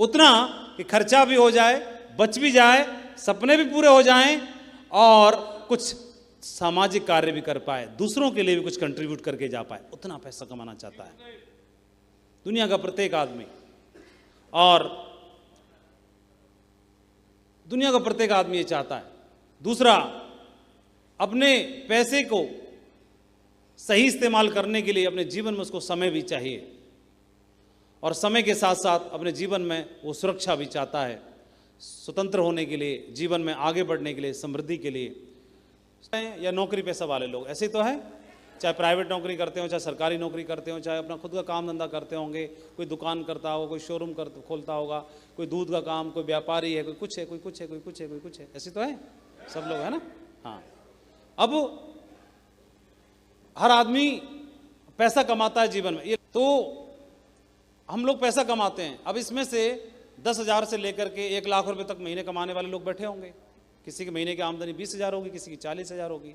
उतना कि खर्चा भी हो जाए, बच भी जाए, सपने भी पूरे हो जाएं और कुछ सामाजिक कार्य भी कर पाए, दूसरों के लिए भी कुछ कंट्रीब्यूट करके जा पाए, उतना पैसा कमाना चाहता है दुनिया का प्रत्येक आदमी। और दुनिया का प्रत्येक आदमी ये चाहता है। दूसरा, अपने पैसे को सही इस्तेमाल करने के लिए अपने जीवन में उसको समय भी चाहिए, और समय के साथ साथ अपने जीवन में वो सुरक्षा भी चाहता है, स्वतंत्र होने के लिए, जीवन में आगे बढ़ने के लिए, समृद्धि के लिए। या नौकरी पेशा वाले लोग ऐसे ही तो है, चाहे प्राइवेट नौकरी करते हो, चाहे सरकारी नौकरी करते हो, चाहे अपना खुद का काम धंधा करते होंगे, कोई दुकान करता होगा, कोई शोरूम खोलता होगा, कोई दूध का काम, कोई व्यापारी है, कोई कुछ है, कोई कुछ है, कोई कुछ है, कोई कुछ है, ऐसे तो है सब लोग, है ना। हाँ, अब हर आदमी पैसा कमाता है जीवन में, ये तो हम लोग पैसा कमाते हैं। अब इसमें से 10,000 से लेकर के 1 लाख रुपए तक महीने कमाने वाले लोग बैठे होंगे। किसी के महीने की आमदनी 20,000 होगी, किसी की 40,000 होगी,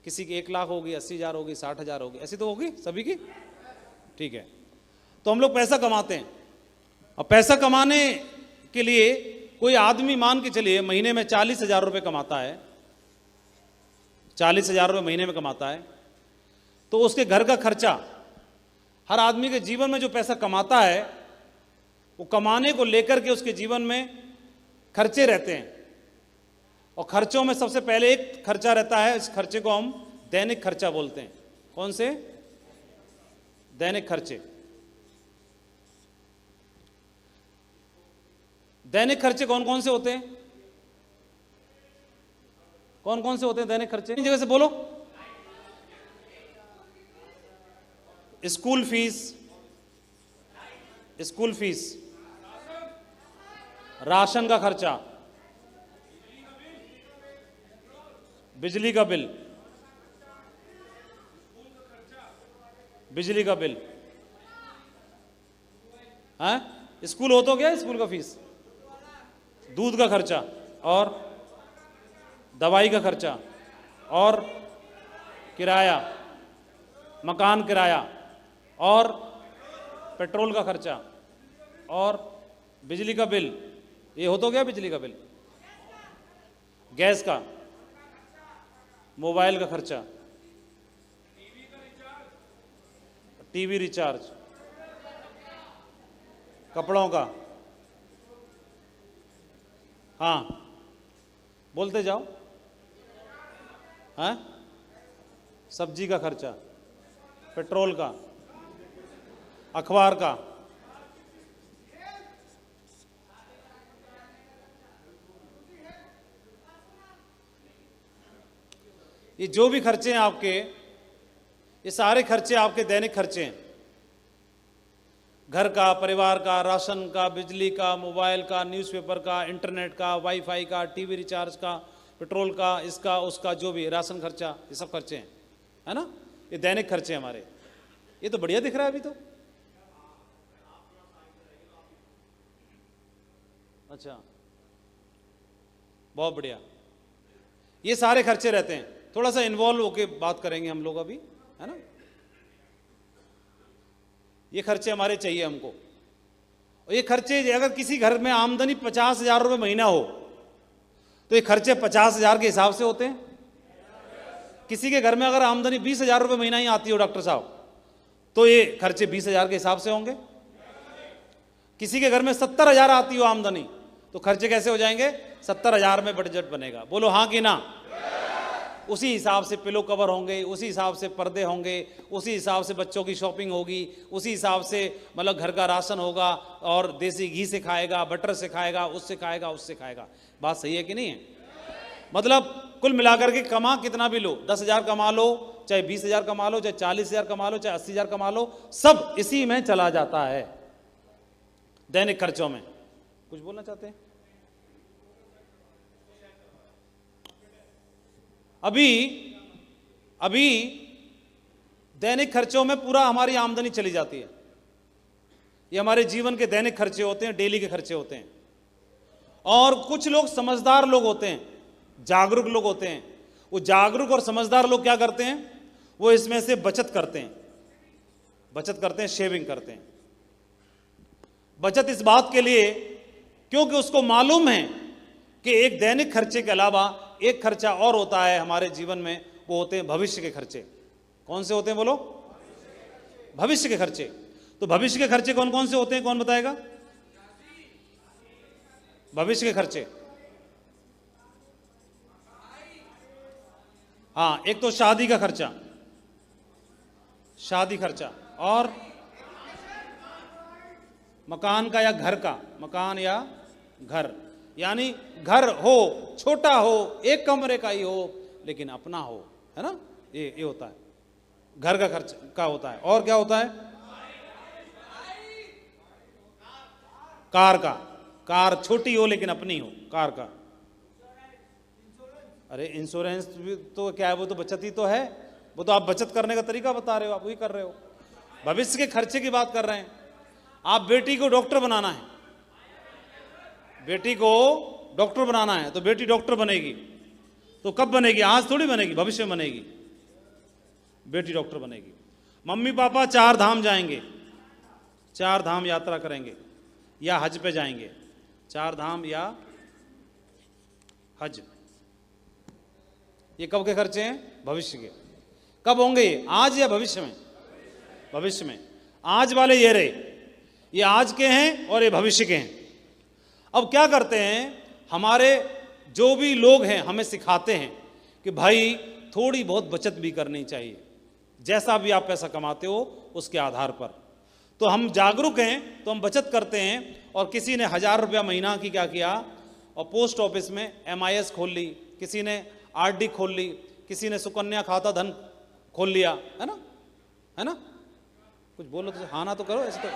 किसी की 1 लाख होगी, 80,000 होगी, 60,000 होगी, ऐसी तो होगी सभी की। ठीक है, तो हम लोग पैसा कमाते हैं। और पैसा कमाने के लिए कोई आदमी मान के चलिए महीने में 40,000 रुपये कमाता है, 40,000 रुपये महीने में कमाता है, तो उसके घर का खर्चा, हर आदमी के जीवन में जो पैसा कमाता है वो कमाने को लेकर के उसके जीवन में खर्चे रहते हैं। और खर्चों में सबसे पहले एक खर्चा रहता है, इस खर्चे को हम दैनिक खर्चा बोलते हैं। कौन से? दैनिक खर्चे। दैनिक खर्चे कौन कौन से होते हैं? कौन कौन से होते हैं दैनिक खर्चे? जगह से बोलो। स्कूल फीस, राशन का खर्चा, बिजली का बिल, हाँ, स्कूल हो तो क्या, स्कूल का फीस, दूध का खर्चा, और दवाई का खर्चा, और किराया, मकान किराया, और पेट्रोल का खर्चा, और बिजली का बिल। ये हो तो गया बिजली का बिल, गैस का, मोबाइल का खर्चा, टीवी रिचार्ज, कपड़ों का, हाँ बोलते जाओ, हाँ, सब्जी का खर्चा, पेट्रोल का, अखबार का, ये जो भी खर्चे हैं आपके, ये सारे खर्चे आपके दैनिक खर्चे हैं। घर का, परिवार का, राशन का, बिजली का, मोबाइल का, न्यूज़पेपर का, इंटरनेट का, वाईफाई का, टीवी रिचार्ज का, पेट्रोल का, इसका उसका, जो भी राशन खर्चा, ये सब खर्चे हैं, है ना। ये दैनिक खर्चे हमारे। ये तो बढ़िया दिख रहा है अभी तो। अच्छा, बहुत बढ़िया। ये सारे खर्चे रहते हैं। थोड़ा सा इन्वॉल्व होके बात करेंगे हम लोग अभी, है ना। ये खर्चे हमारे चाहिए हमको। और ये खर्चे, अगर किसी घर में आमदनी 50,000 रुपये महीना हो तो ये खर्चे 50,000 के हिसाब से होते हैं। किसी के घर में अगर आमदनी 20,000 रुपये महीना ही आती हो डॉक्टर साहब, तो ये खर्चे 20,000 के हिसाब से होंगे। किसी के घर में 70,000 आती हो आमदनी, तो खर्चे कैसे हो जाएंगे? 70,000 में बजट बनेगा। बोलो हाँ कि ना। उसी हिसाब से पिलो कवर होंगे, उसी हिसाब से पर्दे होंगे, उसी हिसाब से बच्चों की शॉपिंग होगी, उसी हिसाब से मतलब घर का राशन होगा, और देसी घी से खाएगा, बटर से खाएगा, उससे खाएगा, उससे खाएगा। बात सही है कि नहीं है? मतलब कुल मिलाकर के कमा कितना भी लो, 10,000 कमा लो, चाहे 20,000 कमा लो, चाहे 40,000 कमा लो, चाहे 80,000 कमा लो, सब इसी में चला जाता है, दैनिक खर्चों में। कुछ बोलना चाहते हैं? अभी दैनिक खर्चों में पूरा हमारी आमदनी चली जाती है। ये हमारे जीवन के दैनिक खर्चे होते हैं, डेली के खर्चे होते हैं। और कुछ लोग समझदार लोग होते हैं, जागरूक लोग होते हैं। वो जागरूक और समझदार लोग क्या करते हैं? वो इसमें से बचत करते हैं, शेविंग करते हैं। बचत इस बात के लिए क्योंकि उसको मालूम है कि एक दैनिक खर्चे के अलावा एक खर्चा और होता है हमारे जीवन में, वो होते हैं भविष्य के खर्चे। कौन से होते हैं बोलो? भविष्य के खर्चे। तो भविष्य के खर्चे कौन कौन से होते हैं, कौन बताएगा? भविष्य के खर्चे, हाँ, एक तो शादी का खर्चा, शादी खर्चा, और मकान का या घर का, मकान या घर, यानी घर हो, छोटा हो, एक कमरे का ही हो, लेकिन अपना हो, है ना, ये होता है घर का खर्च का होता है। और क्या होता है? कार का, कार छोटी हो लेकिन अपनी हो, कार का। अरे इंश्योरेंस भी तो क्या है, वो तो बचत ही तो है, वो तो आप बचत करने का तरीका बता रहे हो, आप वही कर रहे हो। भविष्य के खर्चे की बात कर रहे हैं। आप बेटी को डॉक्टर बनाना है, बेटी को डॉक्टर बनाना है, तो बेटी डॉक्टर बनेगी, तो कब बनेगी? आज थोड़ी बनेगी, भविष्य में बनेगी, बेटी डॉक्टर बनेगी। मम्मी पापा 4 धाम जाएंगे, 4 धाम यात्रा करेंगे या हज पे जाएंगे, 4 धाम या हज, ये कब के खर्चे हैं? भविष्य के। कब होंगे ये? आज या भविष्य में? भविष्य में। आज वाले ये रहे, ये आज के हैं और ये भविष्य के हैं। अब क्या करते हैं, हमारे जो भी लोग हैं हमें सिखाते हैं कि भाई थोड़ी बहुत बचत भी करनी चाहिए, जैसा भी आप पैसा कमाते हो उसके आधार पर। तो हम जागरूक हैं तो हम बचत करते हैं। और किसी ने 1000 रुपया महीना की क्या किया, और पोस्ट ऑफिस में MIS खोल ली, किसी ने RD खोल ली, किसी ने सुकन्या खाता धन खोल लिया, है ना, है ना? कुछ बोलो तो, हाँ ना तो करो ऐसे तो।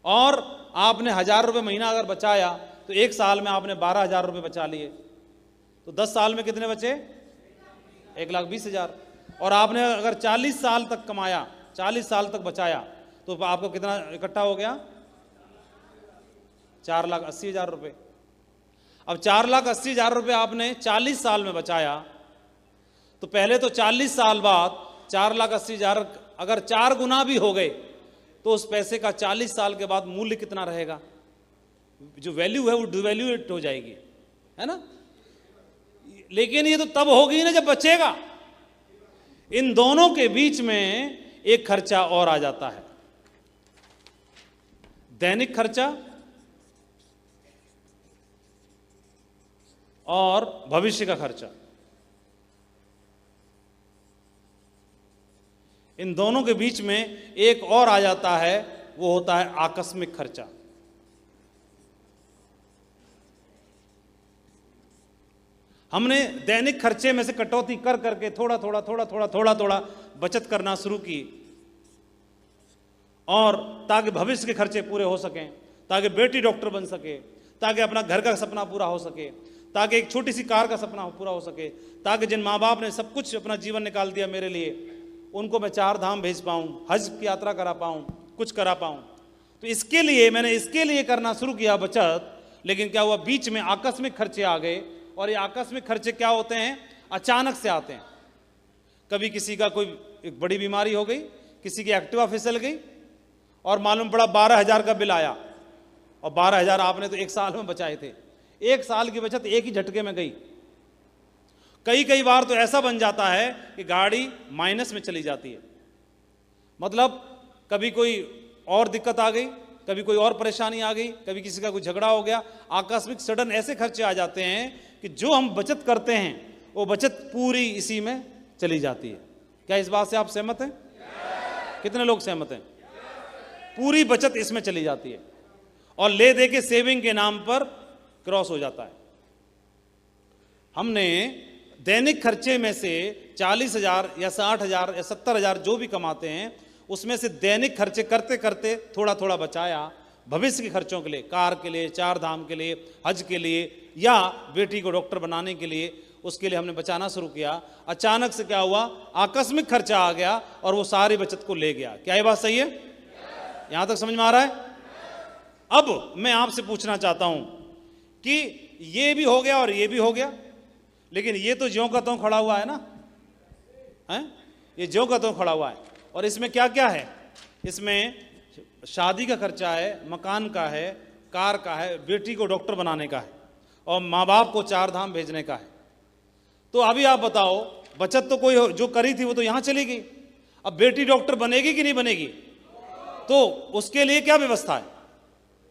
और आपने 1000 रुपये महीना अगर बचाया तो 1 साल में आपने 12,000 रुपये बचा लिए, तो 10 साल में कितने बचे? 1,20,000। और आपने अगर 40 साल तक कमाया, 40 साल तक बचाया, तो आपको कितना इकट्ठा हो गया? 4,80,000 रुपये। अब 4,80,000 रुपये आपने 40 साल में बचाया, तो पहले तो 40 साल बाद 4,80,000 अगर 4 गुना भी हो गए तो उस पैसे का 40 साल के बाद मूल्य कितना रहेगा? जो वैल्यू है वो डिवैल्यूएट हो जाएगी, है ना? लेकिन ये तो तब होगी ना जब बचेगा। इन दोनों के बीच में एक खर्चा और आ जाता है, दैनिक खर्चा और भविष्य का खर्चा। इन दोनों के बीच में एक और आ जाता है, वो होता है आकस्मिक खर्चा। हमने दैनिक खर्चे में से कटौती कर करके थोड़ा थोड़ा बचत करना शुरू की, और ताकि भविष्य के खर्चे पूरे हो सकें, ताकि बेटी डॉक्टर बन सके, ताकि अपना घर का सपना पूरा हो सके, ताकि एक छोटी सी कार का सपना पूरा हो सके, ताकि जिन माँ बाप ने सब कुछ अपना जीवन निकाल दिया मेरे लिए, उनको मैं 4 धाम भेज पाऊँ, हज की यात्रा करा पाऊँ, कुछ करा पाऊँ। तो इसके लिए मैंने इसके लिए करना शुरू किया बचत। लेकिन क्या हुआ, बीच में आकस्मिक खर्चे आ गए। और ये आकस्मिक खर्चे क्या होते हैं? अचानक से आते हैं। कभी किसी का कोई एक बड़ी बीमारी हो गई, किसी की एक्टिवा फिसल गई, और मालूम पड़ा 12,000 का बिल आया, और 12,000 आपने तो 1 साल में बचाए थे। 1 साल की बचत एक ही झटके में गई। कई बार तो ऐसा बन जाता है कि गाड़ी माइनस में चली जाती है, मतलब कभी कोई और दिक्कत आ गई, कभी कोई और परेशानी आ गई, कभी किसी का कोई झगड़ा हो गया, आकस्मिक सडन ऐसे खर्चे आ जाते हैं कि जो हम बचत करते हैं वो बचत पूरी इसी में चली जाती है। क्या इस बात से आप सहमत हैं? कितने लोग सहमत हैं? पूरी बचत इसमें चली जाती है, और ले दे के सेविंग के नाम पर क्रॉस हो जाता है। हमने दैनिक खर्चे में से 40,000 या 60,000 या 70,000 जो भी कमाते हैं, उसमें से दैनिक खर्चे करते करते थोड़ा थोड़ा बचाया भविष्य के खर्चों के लिए, कार के लिए, 4 धाम के लिए, हज के लिए, या बेटी को डॉक्टर बनाने के लिए। उसके लिए हमने बचाना शुरू किया। अचानक से क्या हुआ, आकस्मिक खर्चा आ गया और वो सारी बचत को ले गया। क्या ये बात सही है? यहां तक समझ में आ रहा है? अब मैं आपसे पूछना चाहता हूं कि ये भी हो गया और ये भी हो गया, लेकिन ये तो ज्यों का त्यों खड़ा हुआ है ना, है? ये ज्यों का त्यों खड़ा हुआ है। और इसमें क्या क्या है? इसमें शादी का खर्चा है, मकान का है, कार का है, बेटी को डॉक्टर बनाने का है और माँ बाप को 4 धाम भेजने का है। तो अभी आप बताओ, बचत तो कोई जो करी थी वो तो यहाँ चली गई। अब बेटी डॉक्टर बनेगी कि नहीं बनेगी? तो उसके लिए क्या व्यवस्था है?